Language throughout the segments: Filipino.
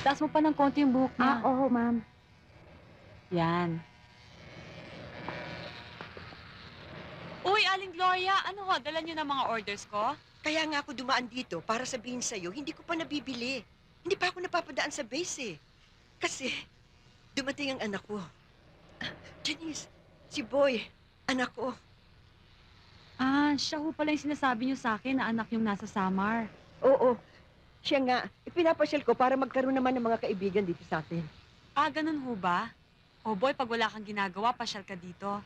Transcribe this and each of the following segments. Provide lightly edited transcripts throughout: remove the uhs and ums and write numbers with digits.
Itaas mo pa ng konti yung buhok niya. Oo, ma'am. Yan. Uy, Aling Gloria, ano ho? Dala niyo ng mga orders ko? Kaya nga ako dumaan dito para sabihin sa'yo, hindi ko pa nabibili. Hindi pa ako napapadaan sa base eh. Kasi, dumating ang anak ko. Janice, si Boy, anak ko. Ah, siya ho pala yung sinasabi niyo sa akin na anak yung nasa Samar. Oo, siya nga. Ipinapasyal ko para magkaroon naman ng mga kaibigan dito sa atin. Ah, ganun ho ba? O boy, pag wala kang ginagawa, pasyal ka dito.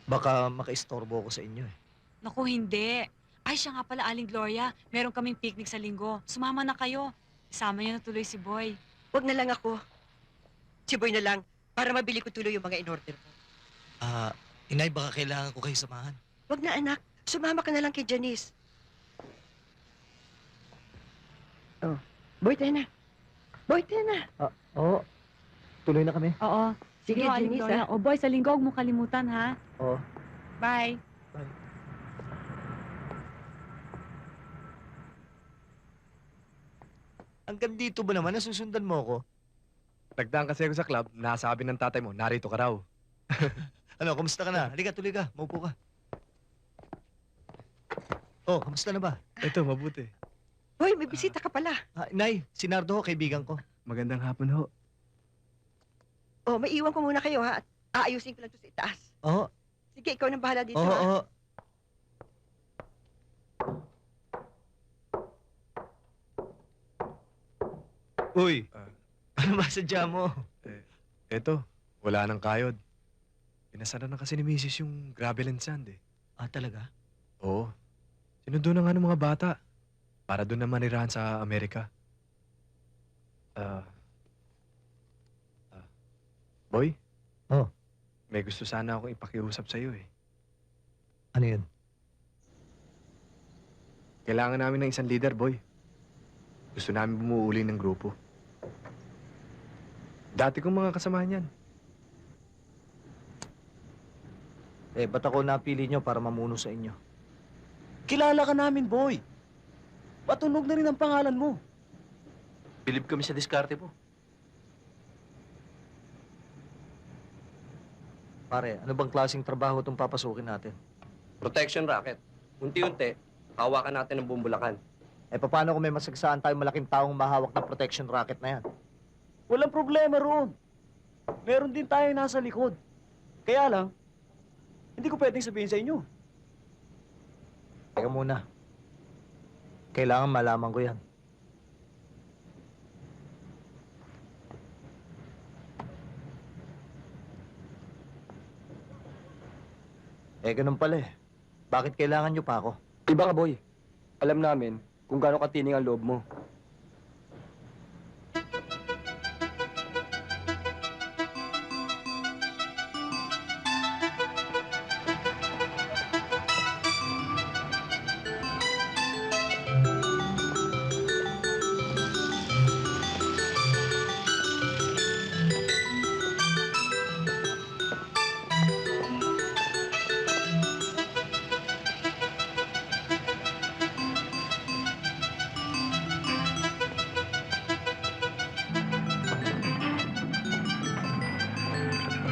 Baka makaistorbo ko sa inyo eh. Naku, hindi. Ay, siya nga pala, Aling Gloria. Meron kaming picnic sa linggo. Sumama na kayo. Isama niyo na tuloy si Boy. Huwag na lang ako. Si Boy na lang, para mabili ko tuloy yung mga in-order ko. Inay, baka kailangan ko kayo samahan. Huwag na anak, sumama ka na lang kay Janice. Oh, Boy, tayo na. Boy, tayo na. Oo. Tuloy na kami. Oo. Sige, Sige, Aling Janice, Gloria. O boy, sa linggo, huwag mo kalimutan, ha? Oo. Bye. Hanggang dito ba naman? Nasusundan mo ako? Nagdaan kasi ako sa club, nasabi ng tatay mo, narito ka raw. Ano, kamusta ka na? Halika, tuloy ka. Maupo ka. Oh, kamusta na ba? Ito, mabuti. Boy, may bisita ka pala. Inay, si Nardo ho, kaibigan ko. Magandang hapon ho. Oh, may iwan ko muna kayo ha. At aayusin ko lang to sa itaas. Oo. Sige, ikaw nang bahala dito Oo, ha. oo. Uy, ano ba sadya mo? Ito, wala nang kayod. Pinasara na kasi ni Mrs. yung gravel and sand eh. Ah, talaga? Oo. Sinundo na nga ng mga bata. Para doon na manirahan sa Amerika. Boy? Oh. May gusto sana akong ipakiusap sa'yo eh. Ano yun? Kailangan namin ng isang leader, boy. Gusto namin bumuuli ng grupo. Dati kong mga kasamahan yan. Eh, ba't ako napili nyo para mamuno sa inyo? Kilala ka namin, boy. Patunog na rin ang pangalan mo. Bilib kami sa diskarte mo. Pare, ano bang klaseng trabaho itong papasukin natin? Protection racket. Unti-unti, hawakan natin ang bumbulakan. Eh, paano kung may masagsaan tayong malaking taong mahawak ng protection racket na yan? Walang problema roon. Meron din tayo nasa likod. Kaya lang, hindi ko pwedeng sabihin sa inyo. Teka muna. Kailangan malaman ko yan. Eh, ganun pala eh. Bakit kailangan nyo pa ako? Iba ka, boy. Alam namin kung gaano katining ang loob mo.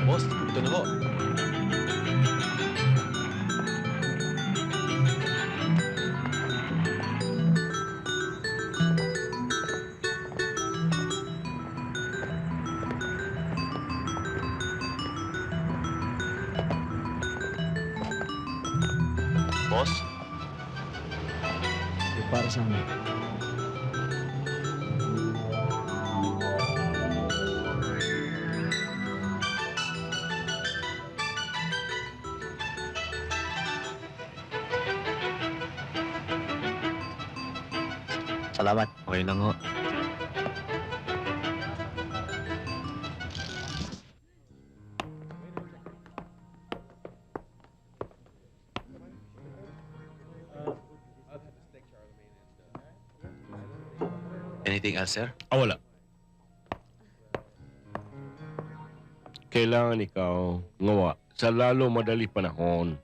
Boss, ito na ho. Boss? Yung para sa amin. Salamat. Okay lang ho. Anything else, sir? Wala. Kailangan ikaw ngawa sa lalo madali panahon.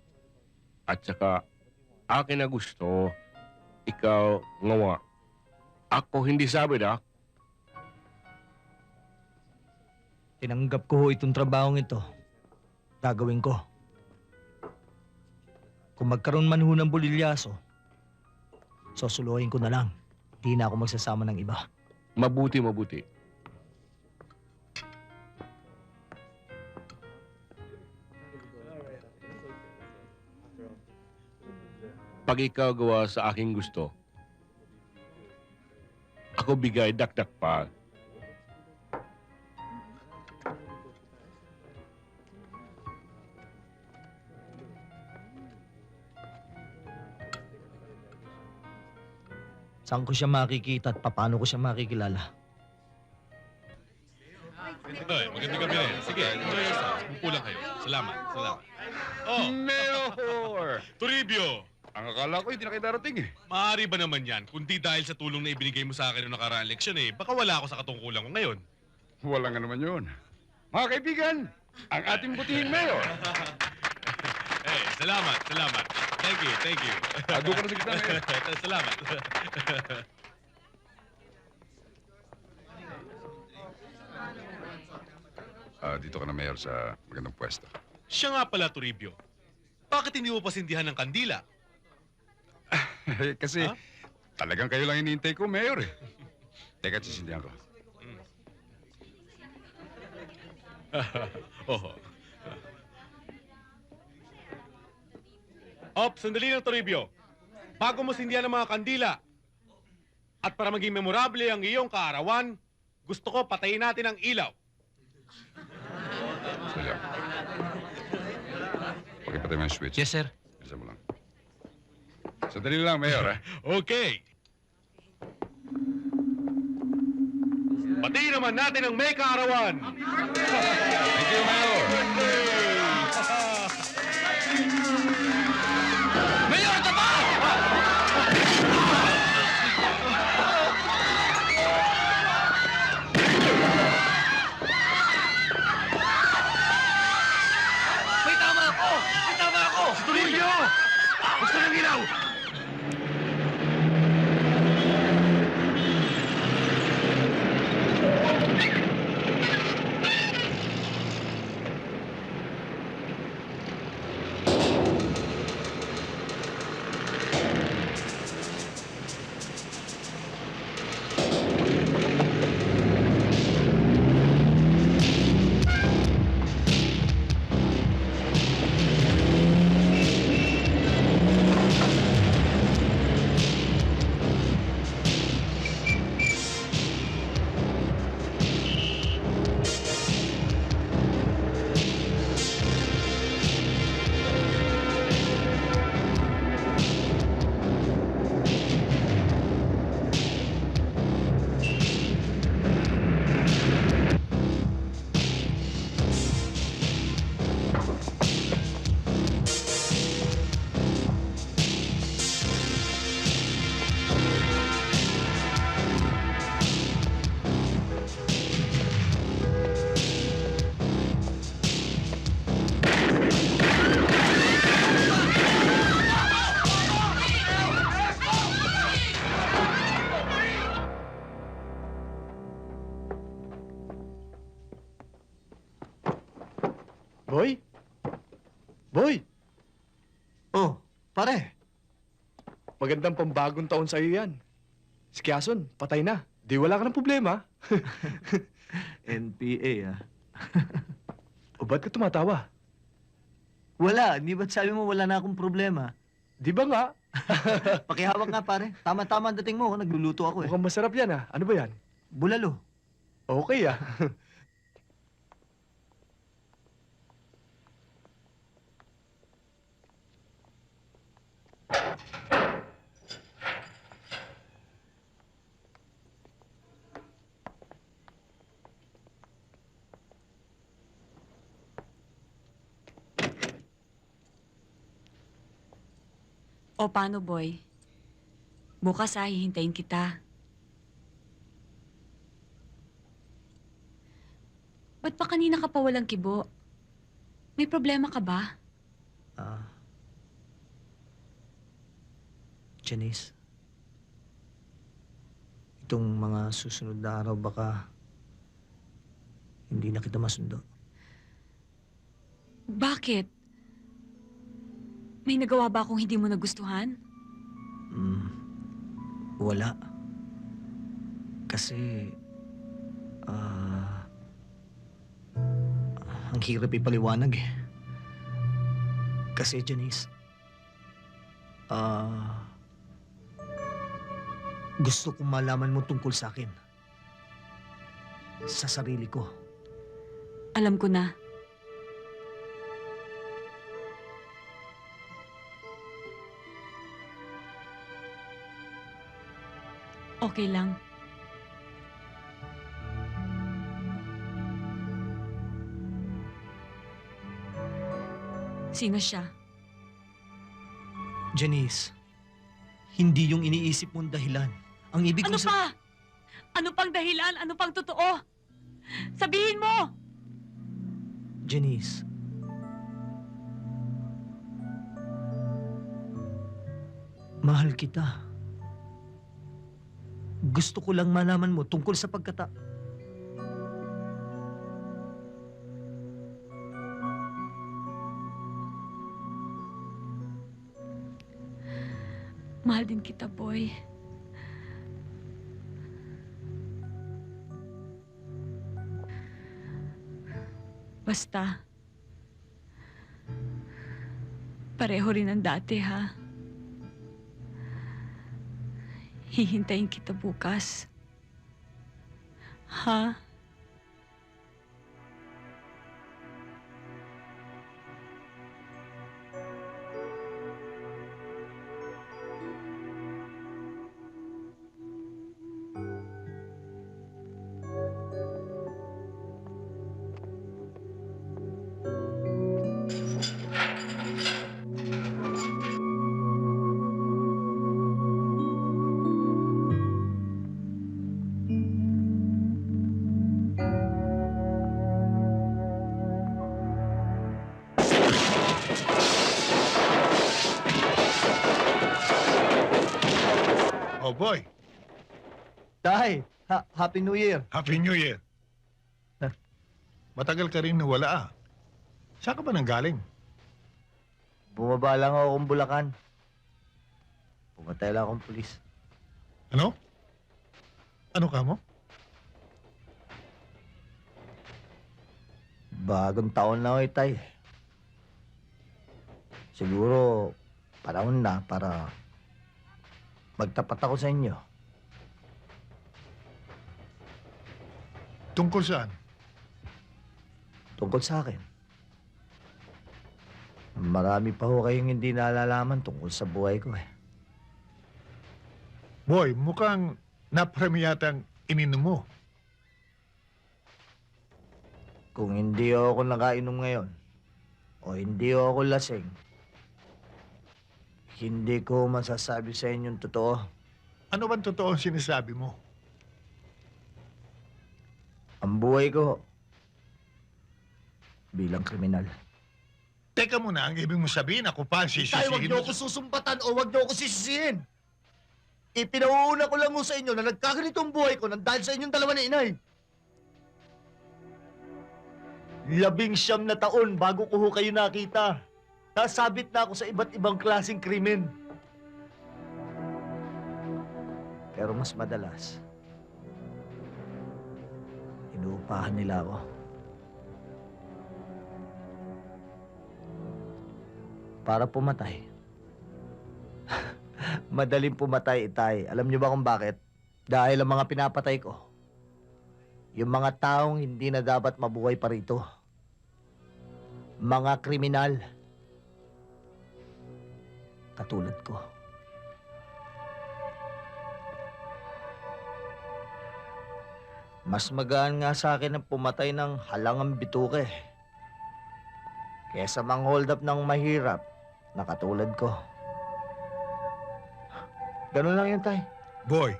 At saka, akin na gusto, ikaw ngawa. Ako hindi sabi na, Tinanggap ko ho itong trabahong ito. Gagawin ko. Kung magkaroon man ho ng bulilyaso, susuluhin ko na lang. Di na ako magsasama ng iba. Mabuti, mabuti. Pag ikaw gawa sa aking gusto, ako bigay dakdak pa. Saan ko siya makikita at paano ko siya makikilala? Magandang gabi rin. Sige, enjoy yourself. Pupulang kayo. Salamat. Oh, Mayor! Toribio! Ang akala ko hindi na kayo darating eh. Maaari ba naman yan? Kundi dahil sa tulong na ibinigay mo sa akin noong nakaraang leksyon baka wala ako sa katungkulan ko ngayon. Wala nga naman yun. Mga kaibigan, ang ating butihing mayor. Salamat. Thank you. Ado ka na sa gitna, mayor. Salamat. Dito ka na, mayor, sa magandang pwesto. Siya nga pala, Toribio. Bakit hindi mo pasindihan ng kandila? Kasi Ha? talagang kayo lang hinihintay ko, mayor eh. Teka, sisindihan ko. Oho. Sandali lang, Toribio. Bago mo sindihan ang mga kandila, at para maging memorable ang iyong kaarawan, gusto ko patayin natin ang ilaw. Sali lang. Pakipatay mo yung switch. Yes, sir. Bilisan mo lang. Sandali lang, mayor, eh. Okay. Patiin naman natin ang may kaarawan. Thank you, mayor. Toribio! Gusto ng ilaw! Boy? Boy! Oh, pare. Magandang pambagong taon sa'yo yan. Si Quezon, patay na. Di wala ka ng problema. NPA, ah. O ba't ka tumatawa? Wala. Di ba't sabi mo wala na akong problema? Di ba nga? Pakihawak nga, pare. Tama-tama ang dating mo. Nagluluto ako, eh. Mukhang masarap yan ah. Ano ba yan? Bulalo. Okay ah. O paano, boy? Bukas hihintayin kita. Ba't pa kanina ka pa walang kibo? May problema ka ba? Janice. Itong mga susunod na araw baka hindi na kita masundo. Bakit? May nagawa ba akong hindi mo nagustuhan? Wala. Kasi, ang hirap ipaliwanag eh. Kasi, Janice, gusto kong malaman mo tungkol sa akin. Sa sarili ko. Alam ko na. Okay lang. Sino siya? Janice, hindi yung iniisip mong dahilan. Ang ibig Ano kong pa? Ano pang dahilan? Ano pang totoo? Sabihin mo! Janice, mahal kita. Gusto ko lang malaman mo tungkol sa Mahal din kita, boy. Basta, pareho rin ang dati, ha? Hihintayin kita bukas. Ha? Oh boy, Tay, Happy New Year. Happy New Year. Matagal ka rin nawala ah. Saan ka ba nanggaling? Bumaba lang ako kung Bulacan. Pumatay lang akong pulis. Ano? Ano ka mo? Bagong taon na ako, Tay. Siguro, panahon na para magtapat ako sa inyo. Tungkol saan? Tungkol sa akin. Marami pa ho kayong hindi nalalaman tungkol sa buhay ko eh. Boy, mukhang naparami yata ang ininom mo. Kung hindi ako nakainom ngayon, o hindi ako lasing, hindi ko masasabi sa inyong totoo. Ano bang totoo ang sinasabi mo? Ang buhay ko bilang kriminal. Teka muna, ang ibig mo sabihin, ako pa ang sisisihin Tay, wag niyo mo ako susumpatan o wag niyo ako sisisihin. Ipinauuna ko lang mo sa inyo na nagkaganitong buhay ko nang dahil sa inyong dalawa na inay. 19 na taon bago ko ho kayo nakita. Nasabit na ako sa iba't ibang klaseng krimen. Pero mas madalas, inuupahan nila ako. Para pumatay. Madaling pumatay, Itay. Alam niyo ba kung bakit? Dahil ang mga pinapatay ko, yung mga taong hindi na dapat mabuhay pa rito. Mga kriminal. Katulad ko. Mas magaan nga sa akin ang pumatay ng halangang bituke kesa mang-hold up ng mahirap na katulad ko. Ganun lang yun, Tay. Boy,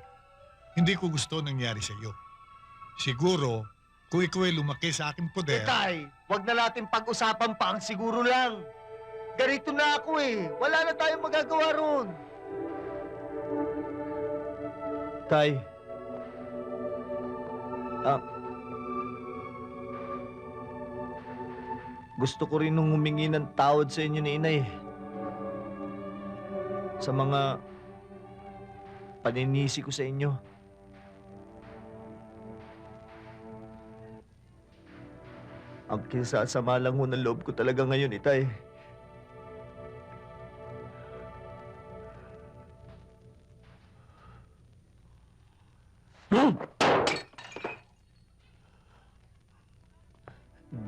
hindi ko gusto nangyari sa iyo. Siguro, kung ikaw ay lumaki sa aking poder... Tay, wag na natin pag-usapan pa ang siguro lang. Ganito na ako eh. Wala na tayong magagawa ron. Tay. Gusto ko rin nung humingi ng tawad sa inyo ni Inay. Sa mga paninisi ko sa inyo. Ang kinasasama lang ho ng loob ko talaga ngayon, Itay.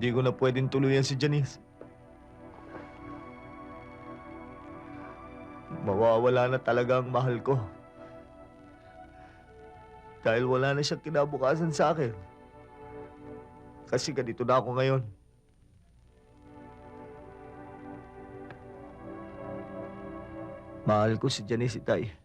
Hindi ko na pwedeng tuluyan si Janice. Mawawala na talaga ang mahal ko. Dahil wala na siyang kinabukasan sa akin. Kasi ganito na ako ngayon. Mahal ko si Janice, Itay.